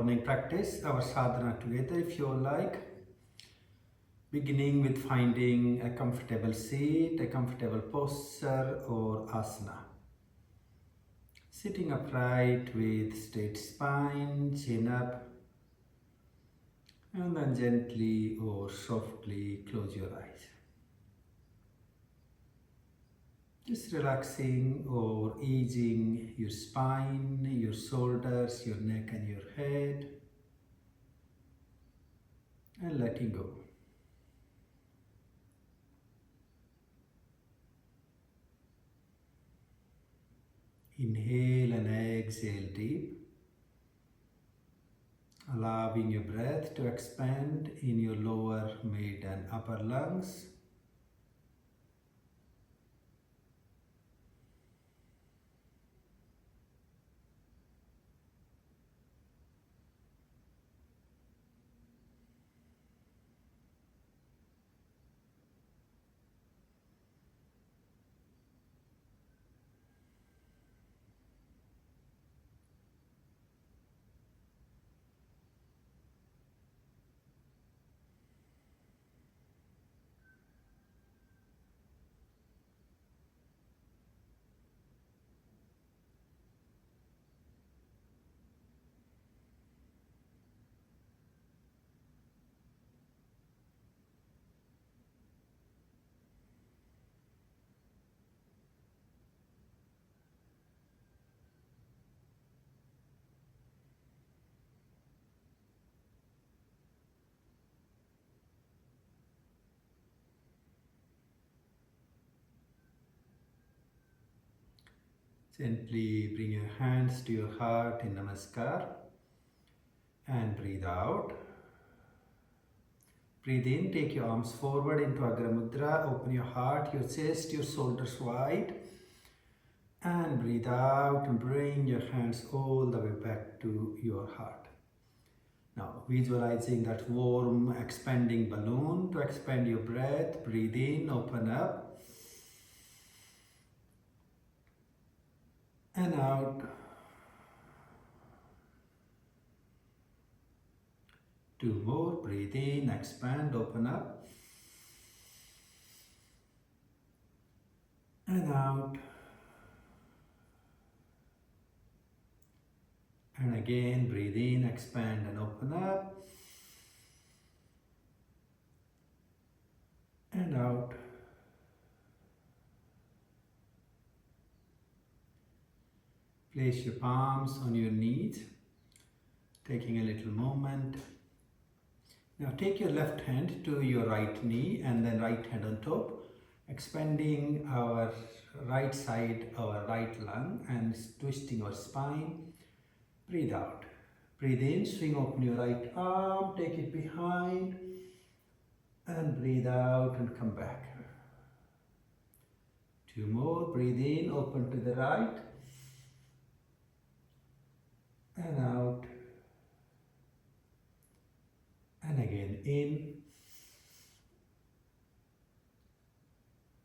morning practice, our sadhana together if you like. Beginning with finding a comfortable seat, a comfortable posture or asana. Sitting upright with straight spine, chin up, and then gently or softly close your eyes. Just relaxing or easing your spine, your shoulders, your neck and your head, and letting go. Inhale and exhale deep, allowing your breath to expand in your lower, mid and upper lungs. Gently bring your hands to your heart in Namaskar and breathe out. Breathe in, take your arms forward into Agra Mudra, open your heart, your chest, your shoulders wide. And breathe out and bring your hands all the way back to your heart. Now visualizing that warm expanding balloon to expand your breath. Breathe in, open up. And out. Two more. Breathe in, expand, open up. And out. And again, breathe in, expand and open up. And out. Place your palms on your knees, taking a little moment. Now take your left hand to your right knee and then right hand on top, expanding our right side, our right lung and twisting our spine. Breathe out. Breathe in, swing open your right arm, take it behind and breathe out and come back. Two more. Breathe in, open to the right and out. And again, in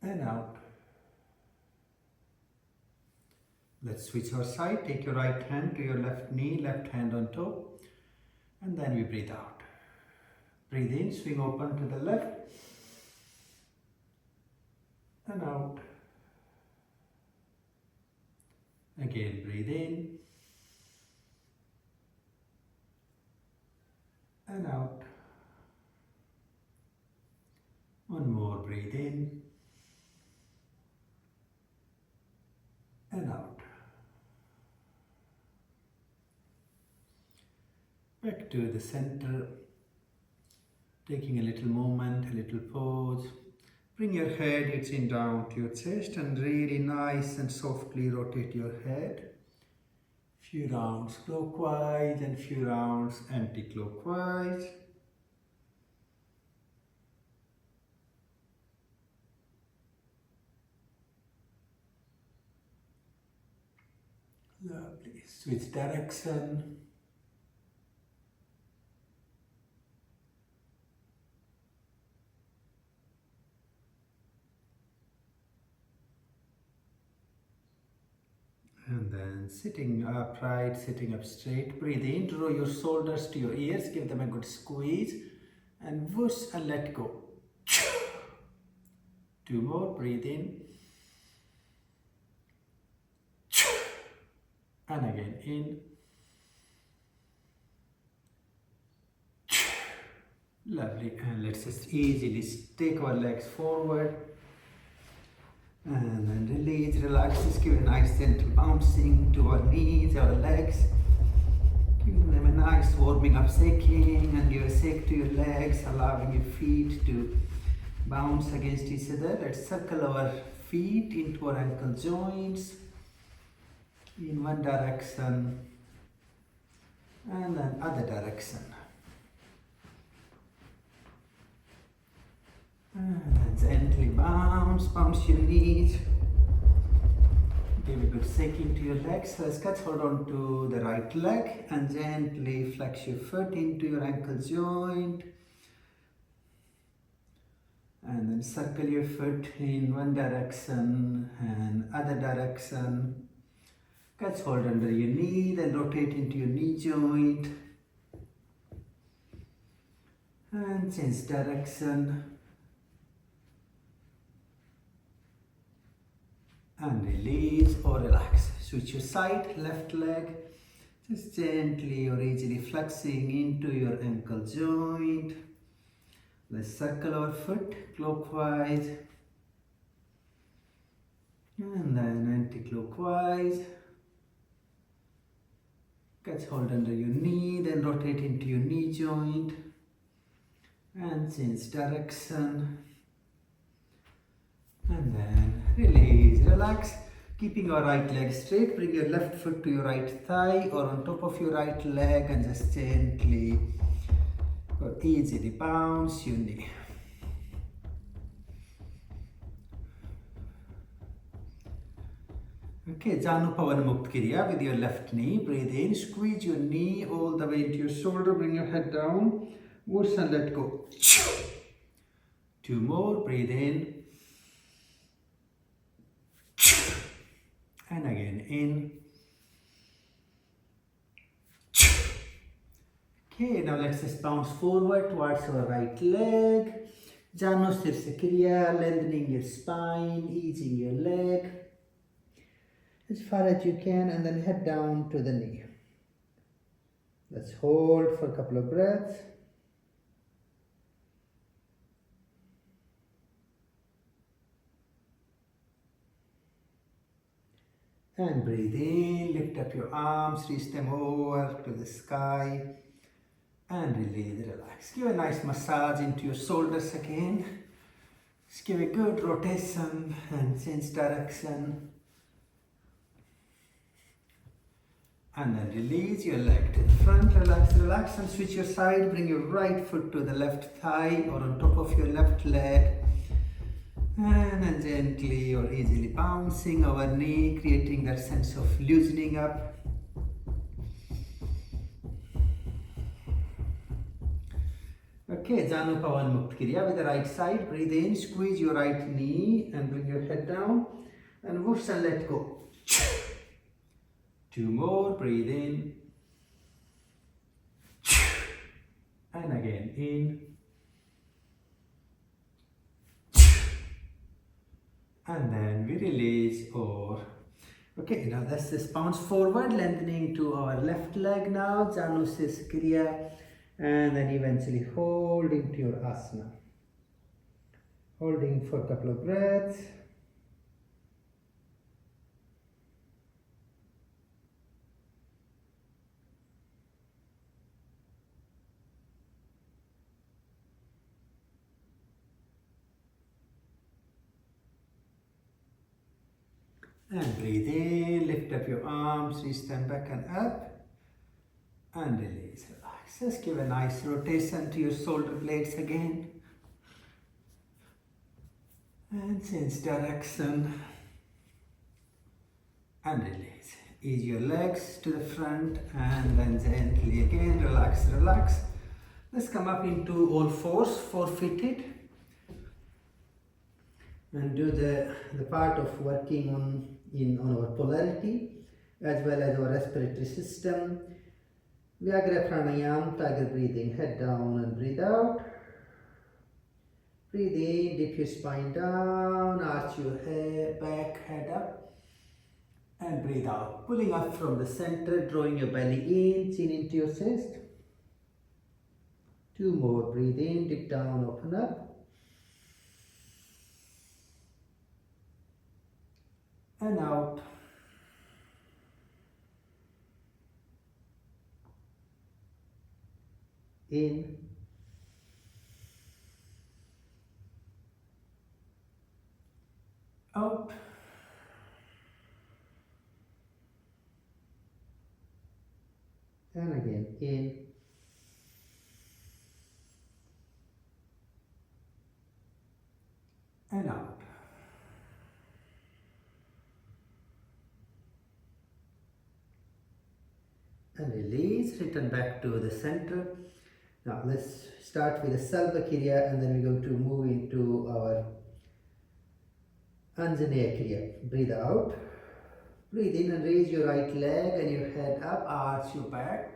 and out. Let's switch our side. Take your right hand to your left knee, left hand on top. And then we breathe out. Breathe in, swing open to the left. And out. Again, breathe in. And out. One more, breathe in. And out. Back to the center. Taking a little moment, a little pause. Bring your head, your chin down to your chest and really nice and softly rotate your head. Few rounds clockwise and few rounds anti-clockwise. Lovely. Switch direction. And then sitting upright, sitting up straight. Breathe in, draw your shoulders to your ears, give them a good squeeze. And whoosh and let go. 2 more, breathe in. And again, in. Lovely. And let's just easily take our legs forward. And then release, relax. Just give a nice gentle bouncing to our knees, our legs. Giving them a nice warming up shaking, and give a shake to your legs, allowing your feet to bounce against each other. Let's circle our feet into our ankle joints in one direction and then other direction. And then gently bounce your knees. Give a good shaking to your legs. First, catch hold on to the right leg and gently flex your foot into your ankle joint. And then circle your foot in one direction and other direction. Catch hold under your knee, then rotate into your knee joint. And change direction. And release or relax. Switch your side, left leg. Just gently or easily flexing into your ankle joint. Let's circle our foot clockwise. And then anti-clockwise. Catch hold under your knee, then rotate into your knee joint. And change direction. And then release, relax. Keeping our right leg straight, bring your left foot to your right thigh or on top of your right leg and just gently or easily bounce your knee. Okay, Janu Pavan Mukta Kriya with your left knee. Breathe in, squeeze your knee all the way into your shoulder, bring your head down. Whoosh and let go. 2 more, breathe in. And again, in. Okay, now let's just bounce forward towards our right leg. Janu Sirsa Kriya, lengthening your spine, easing your leg as far as you can, and then head down to the knee. Let's hold for a couple of breaths. And breathe in, lift up your arms, reach them over to the sky. And release, relax. Give a nice massage into your shoulders again. Just give a good rotation and change direction. And then release your leg to the front, relax, relax, and switch your side. Bring your right foot to the left thigh or on top of your left leg. And then gently or easily bouncing our knee, creating that sense of loosening up. Okay, Janu Pavan Mukta Kriya with the right side. Breathe in, squeeze your right knee and bring your head down. And whoosh and let go. 2 more, breathe in. And again, in. And then we release or... Okay, now let's just bounce forward, lengthening to our left leg now. Janu Sirsa Kriya. And then eventually holding to your asana. Holding for a couple of breaths. And breathe in, lift up your arms, reach them back and up. And release, relax. Just give a nice rotation to your shoulder blades again. And change direction. And release. Ease your legs to the front and then gently again, relax, relax. Let's come up into all fours, four-footed. And do the part of working on our polarity. as well as our respiratory system. Vyagra Pranayama, tiger breathing, head down and breathe out. Breathe in, dip your spine down, arch your head, back, head up. And breathe out, pulling up from the center, drawing your belly in, chin into your chest. 2 more, breathe in, dip down, open up. And out. In. Out. And again, in. And out. And release, return back to the center. Now let's start with the Salva Kriya and then we're going to move into our Anjaneya Kriya. Breathe out. Breathe in and raise your right leg and your head up, arch your back.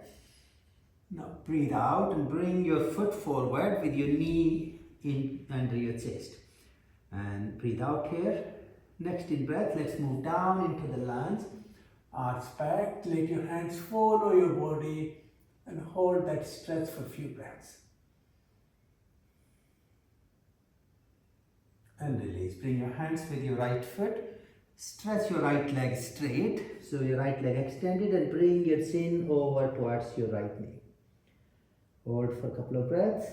Now breathe out and bring your foot forward with your knee in under your chest. And breathe out here. Next in breath, let's move down into the lunge. Arch back, let your hands follow your body and hold that stretch for a few breaths. And release. Bring your hands with your right foot. Stretch your right leg straight. So your right leg extended and bring your chin over towards your right knee. Hold for a couple of breaths.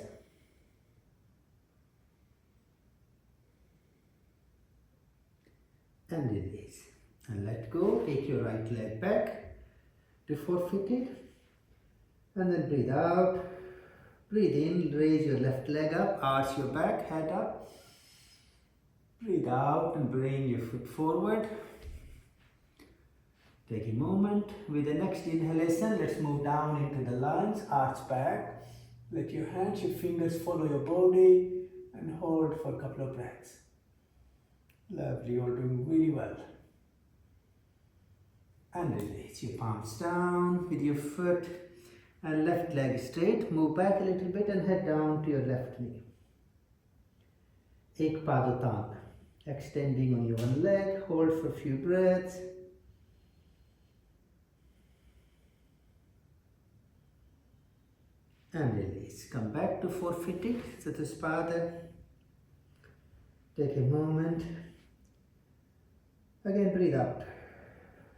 And release. And let go. Take your right leg back to four-footed. And then breathe out. Breathe in. Raise your left leg up. Arch your back. Head up. Breathe out and bring your foot forward. Take a moment. With the next inhalation, let's move down into the lunge. Arch back. Let your hands, your fingers follow your body and hold for a couple of breaths. Lovely, you're doing really well. And release your palms down with your foot and left leg straight. Move back a little bit and head down to your left knee. Ek Padotana. Extending on your one leg, hold for a few breaths. And release. Come back to four-footed, Chatuspada. Take a moment. Again, breathe out.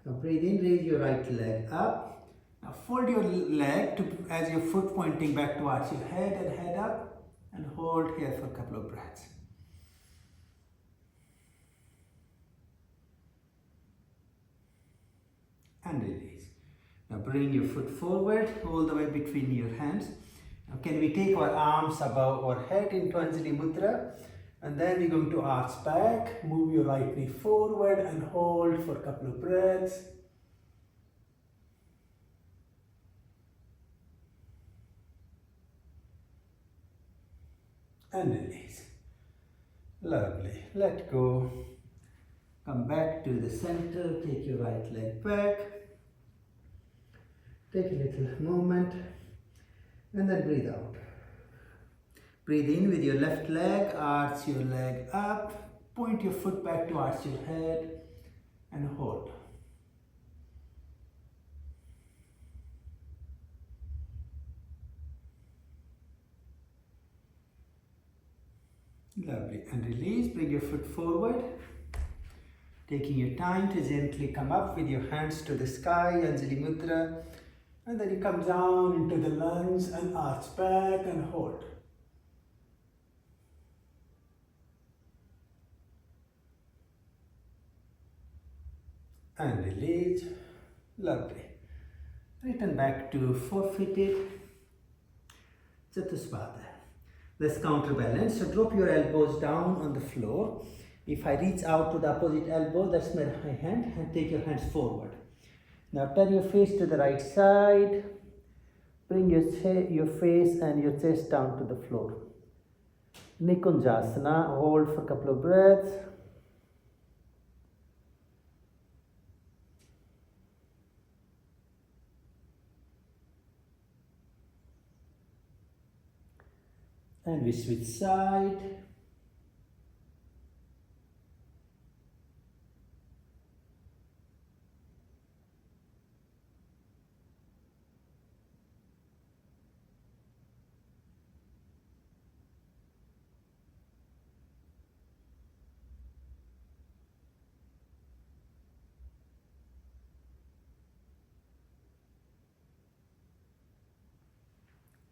Now breathe in, raise your right leg up. Now fold your leg as your foot pointing back towards your head and head up. And hold here for a couple of breaths. And release. Now bring your foot forward all the way between your hands. Now can we take our arms above our head into Anjali Mudra, and then we're going to arch back, move your right knee forward and hold for a couple of breaths. And release. Lovely. Let go. Come back to the center, take your right leg back. Take a little moment and then breathe out. Breathe in with your left leg, arch your leg up, point your foot back towards your head and hold. Lovely. And release, bring your foot forward. Taking your time to gently come up with your hands to the sky, Anjali Mudra. And then you come down into the lunge and arch back and hold. And release. Lovely. Return back to four-footed Chatuspada. Let's counterbalance. So drop your elbows down on the floor. If I reach out to the opposite elbow, that's my hand, and take your hands forward. Now turn your face to the right side. Bring your face and your chest down to the floor. Nikunjasana. Hold for a couple of breaths. And we switch side.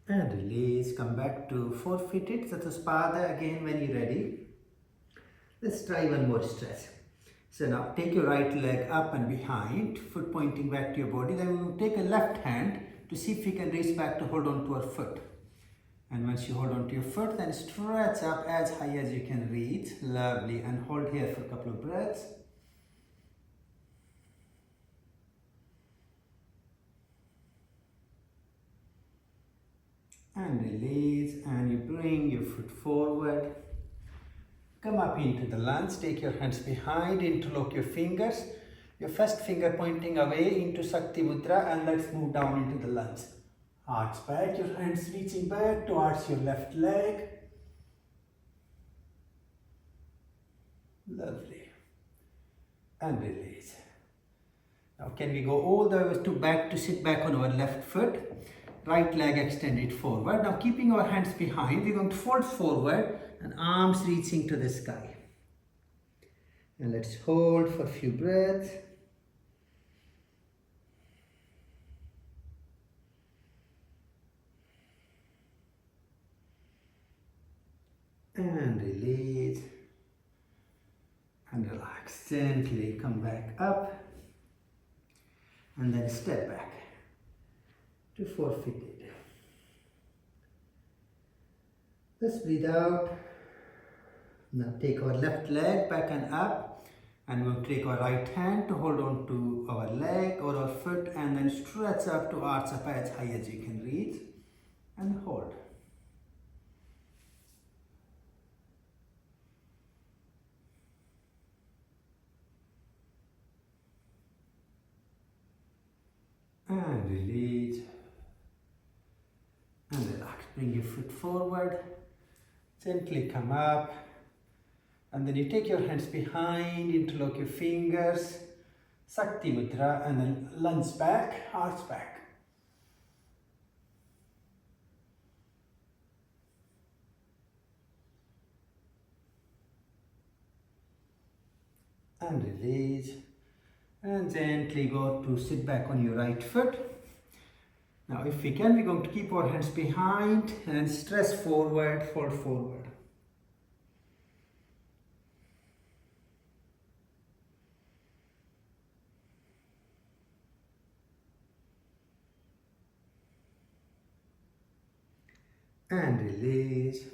And release, come back to four-footed Chatuspada again when you're ready. Let's try one more stretch. So now take your right leg up and behind, foot pointing back to your body. Then we will take a left hand to see if we can reach back to hold on to our foot. And once you hold on to your foot, then stretch up as high as you can reach. Lovely. And hold here for a couple of breaths. And release, and you bring your foot forward. Come up into the lunge, take your hands behind, interlock your fingers. Your first finger pointing away into Shakti Mudra, and let's move down into the lunge. Arch back, your hands reaching back towards your left leg. Lovely. And release. Now can we go all the way back to sit back on our left foot. Right leg extended forward. Now keeping our hands behind, we're going to fold forward and arms reaching to the sky. And let's hold for a few breaths. And release. And relax. Gently come back up. And then step back to four-footed. Let's breathe out. Now take our left leg back and up, and we'll take our right hand to hold on to our leg or our foot, and then stretch up to arch up as high as you can reach, and hold. And release. And relax. Bring your foot forward. Gently come up. And then you take your hands behind, interlock your fingers. Shakti Mudra, and then lunge back, arch back. And release. And gently go to sit back on your right foot. Now if we can, we're going to keep our hands behind and stress forward, fold forward. And release.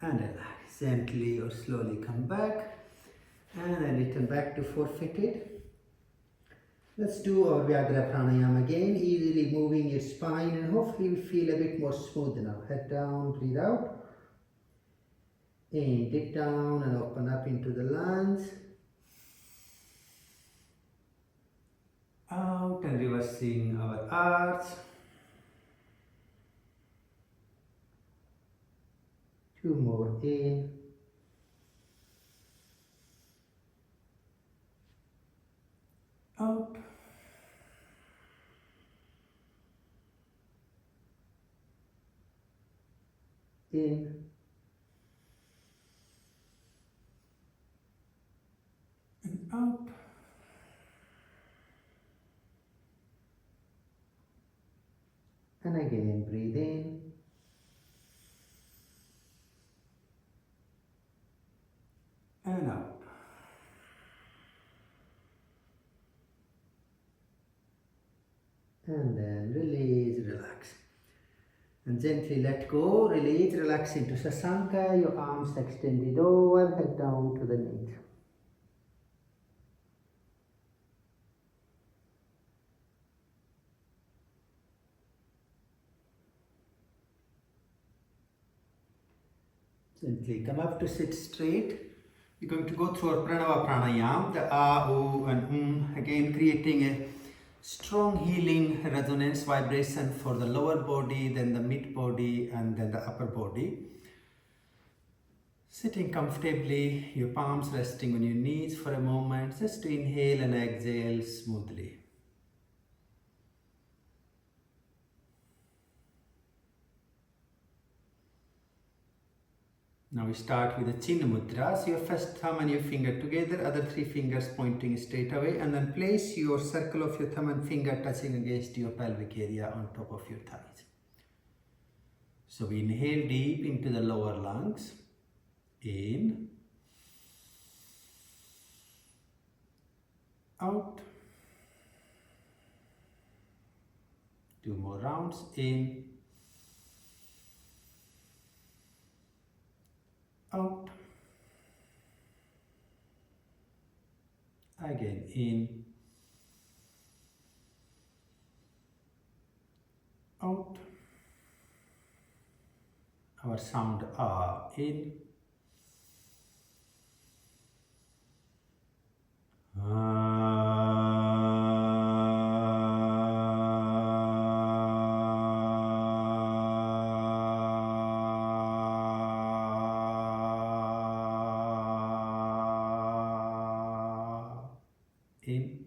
And relax. Gently or slowly come back. And then return back to four-footed. Let's do our Vyagra Pranayama again, easily moving your spine, and hopefully you feel a bit more smooth now. Head down, breathe out. In, dip down and open up into the lunge. Out and reversing our arch. Two more in. Out. In. And out. And again, breathe in. And out. And then release, relax. And gently let go, release, relax into Sasanka, your arms extended over, head down to the knees. Gently come up to sit straight. We're going to go through our Pranava Pranayama, the A, O and again creating a strong healing resonance vibration for the lower body, then the mid body, and then the upper body. Sitting comfortably, your palms resting on your knees for a moment, just to inhale and exhale smoothly. Now we start with the Chin Mudra. So your first thumb and your finger together, other three fingers pointing straight away, and then place your circle of your thumb and finger touching against your pelvic area on top of your thighs. So we inhale deep into the lower lungs. In. Out. 2 more rounds. In. Out. Again, in. Out. Our sound in. In.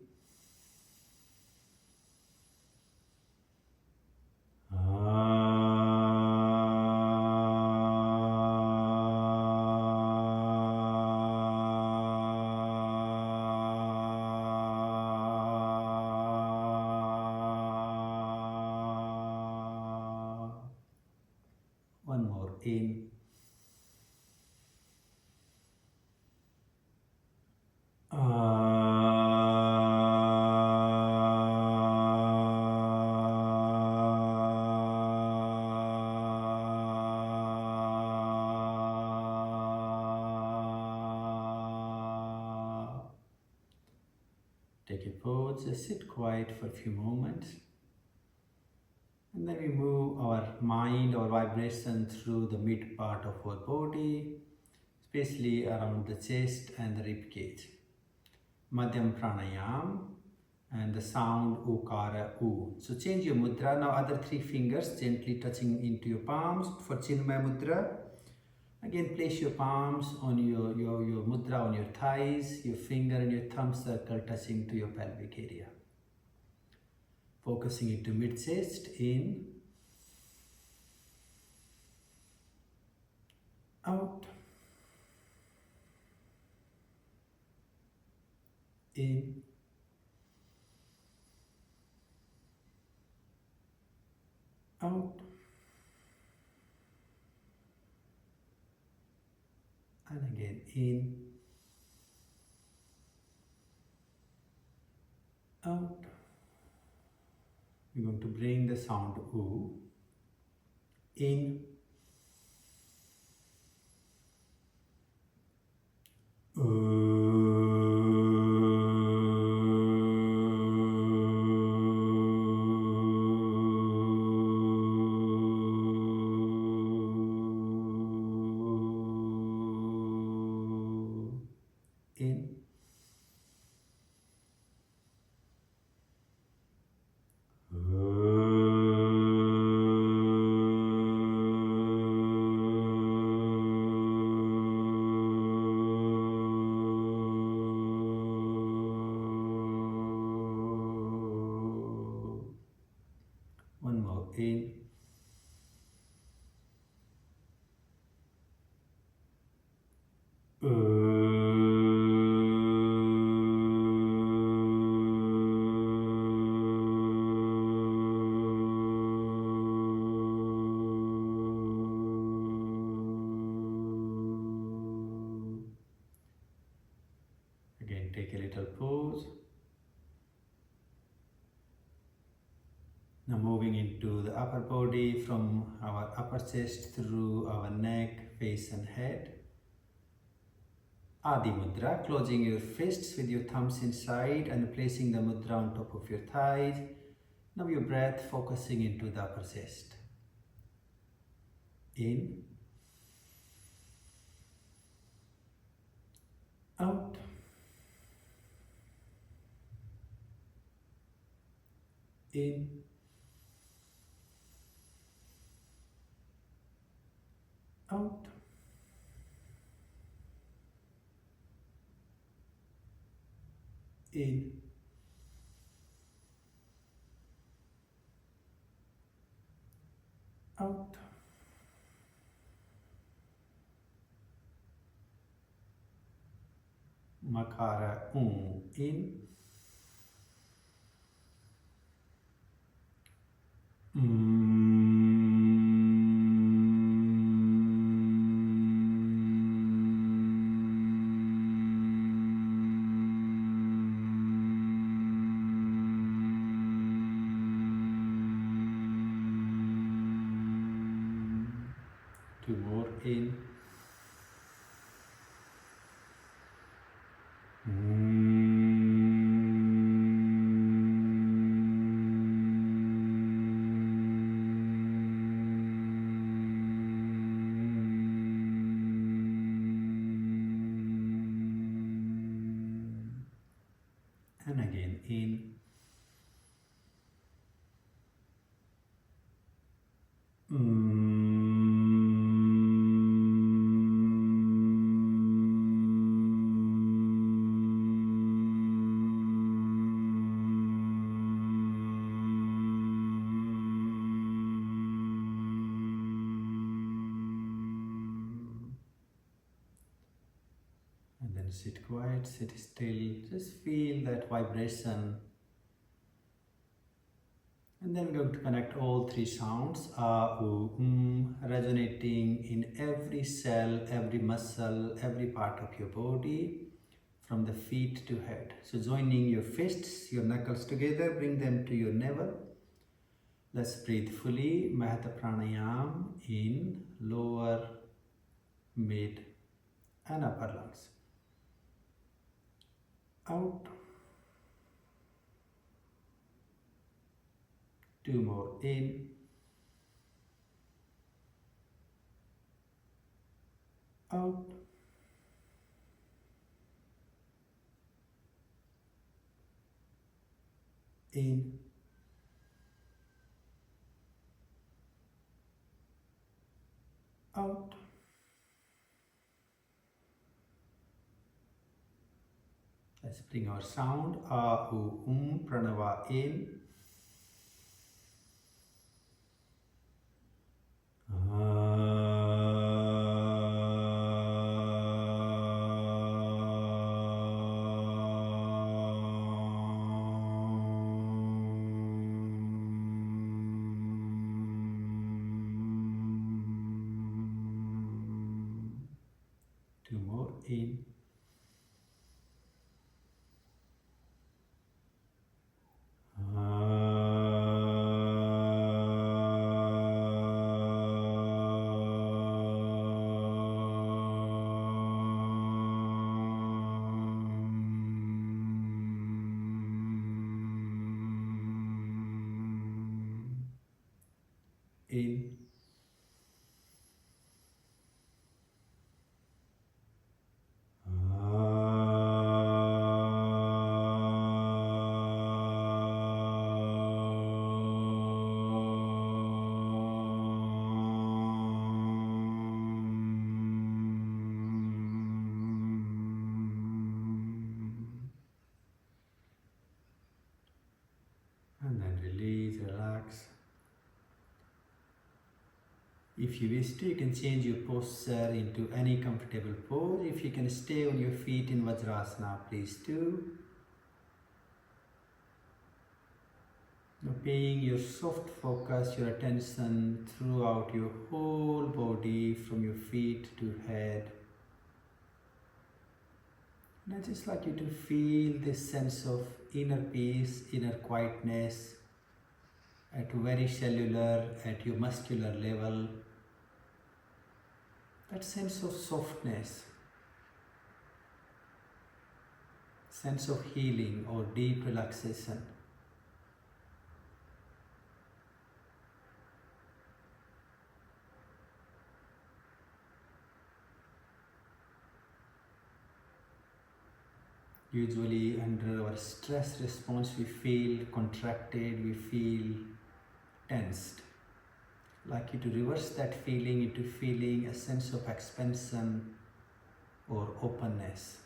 One more. In. Take a pause, just sit quiet for a few moments. And then we move our mind, our vibration through the mid part of our body, especially around the chest and the rib cage. Madhyam Pranayama and the sound Ukara U. So change your mudra. Now other three fingers gently touching into your palms for Chinmaya Mudra. Again, place your palms on your mudra on your thighs, your finger and your thumb circle touching to your pelvic area. Focusing into mid-chest, in, out, in, out, and again, in, out. We're going to bring the sound U in, in, one more, in, again, take a little pause. Now moving into the upper body from our upper chest through our neck, face and head. Adi Mudra, closing your fists with your thumbs inside and placing the mudra on top of your thighs. Now your breath focusing into the upper chest. In, out, in, out, in, out. Makara in, two more in, and again in, and then sit quiet, sit still, just feel that vibration. And then we're going to connect all three sounds, resonating in every cell, every muscle, every part of your body, from the feet to head. So joining your fists, your knuckles together, bring them to your navel. Let's breathe fully. Hatha Pranayama in lower, mid, and upper lungs. Out. Two more in, out, in, out. Let's bring our sound, Pranava in, two more in, in, and then release, relax. If you wish to, you can change your posture into any comfortable pose. If you can stay on your feet in Vajrasana, please do. Now paying your soft focus, your attention throughout your whole body, from your feet to head. And I'd just like you to feel this sense of inner peace, inner quietness at very cellular, at your muscular level. That sense of softness, sense of healing or deep relaxation. Usually under our stress response we feel contracted, we feel tensed. I'd like you to reverse that feeling into feeling a sense of expansion or openness.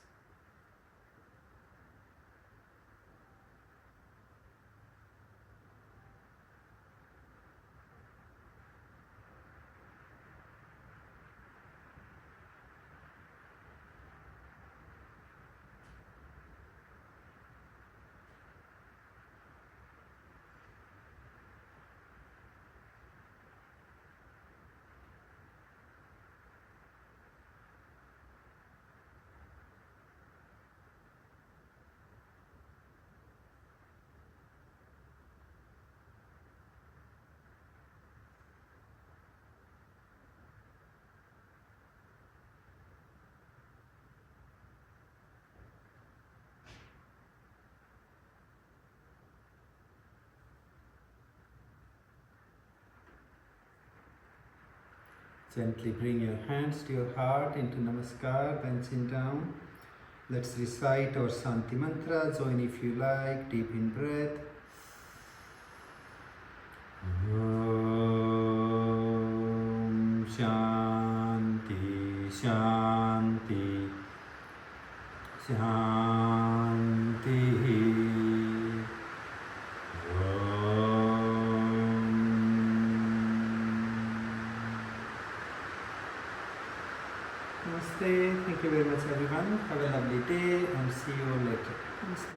Gently bring your hands to your heart into Namaskar, then chin down. Let's recite our Shanti mantra. Join if you like. Deep in breath. Om Shanti Shanti Shanti. Namaste. Thank you very much everyone. Have a lovely day and see you later. Namaste.